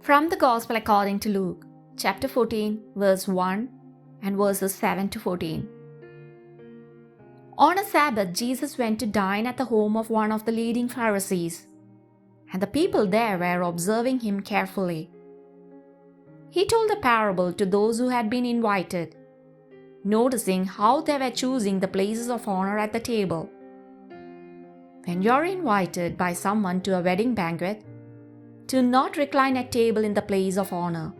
From the Gospel according to Luke, chapter 14, verse 1 and verses 7 to 14. On a Sabbath, Jesus went to dine at the home of one of the leading Pharisees, and the people there were observing him carefully. He told a parable to those who had been invited, noticing how they were choosing the places of honor at the table. When you are invited by someone to a wedding banquet, do not recline at table in the place of honor.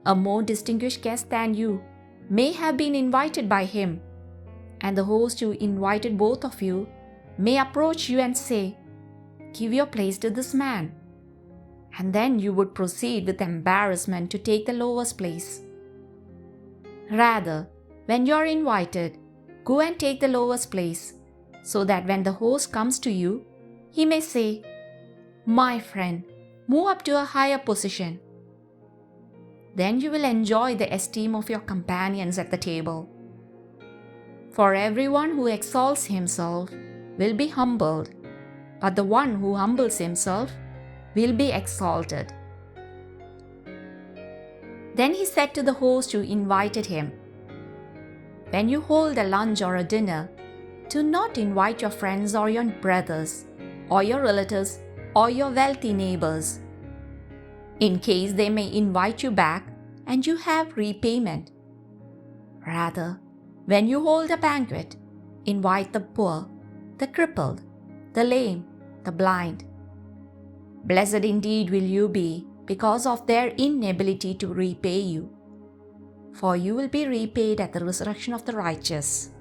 A more distinguished guest than you may have been invited by him, and the host who invited both of you may approach you and say, "Give your place to this man." And then you would proceed with embarrassment to take the lowest place. Rather, when you are invited, go and take the lowest place, so that when the host comes to you, he may say, "My friend, move up to a higher position." Then you will enjoy the esteem of your companions at the table. For everyone who exalts himself will be humbled, but the one who humbles himself will be exalted. Then he said to the host who invited him, "When you hold a lunch or a dinner, do not invite your friends or your brothers, or your relatives, or your wealthy neighbors, in case they may invite you back and you have repayment. Rather, when you hold a banquet, invite the poor, the crippled, the lame, the blind. Blessed indeed will you be because of their inability to repay you, for you will be repaid at the resurrection of the righteous."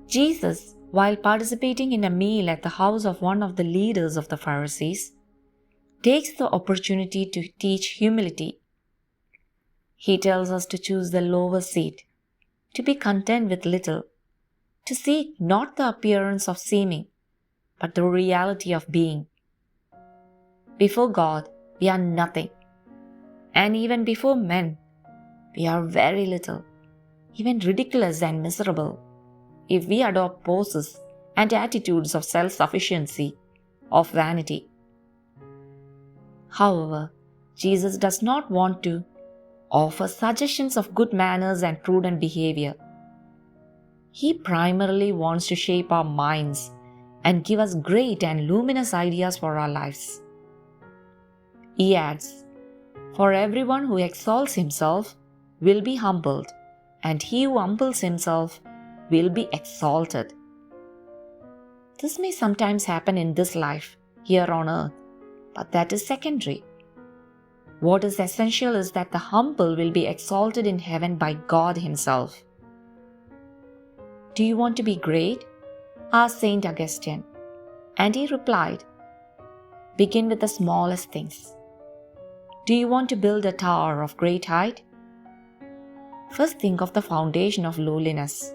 Jesus, while participating in a meal at the house of one of the leaders of the Pharisees, takes the opportunity to teach humility. He tells us to choose the lower seat, to be content with little, to seek not the appearance of seeming, but the reality of being. Before God, we are nothing, and even before men, we are very little, even ridiculous and miserable, if we adopt poses and attitudes of self-sufficiency, of vanity. However, Jesus does not want to offer suggestions of good manners and prudent behavior. He primarily wants to shape our minds and give us great and luminous ideas for our lives. He adds, "For everyone who exalts himself will be humbled, and he who humbles himself will be exalted." This may sometimes happen in this life, here on earth, but that is secondary. What is essential is that the humble will be exalted in heaven by God Himself. "Do you want to be great?" asked Saint Augustine, and he replied, "Begin with the smallest things. Do you want to build a tower of great height? First think of the foundation of lowliness."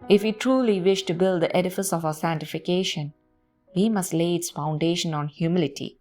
If we truly wish to build the edifice of our sanctification, we must lay its foundation on humility.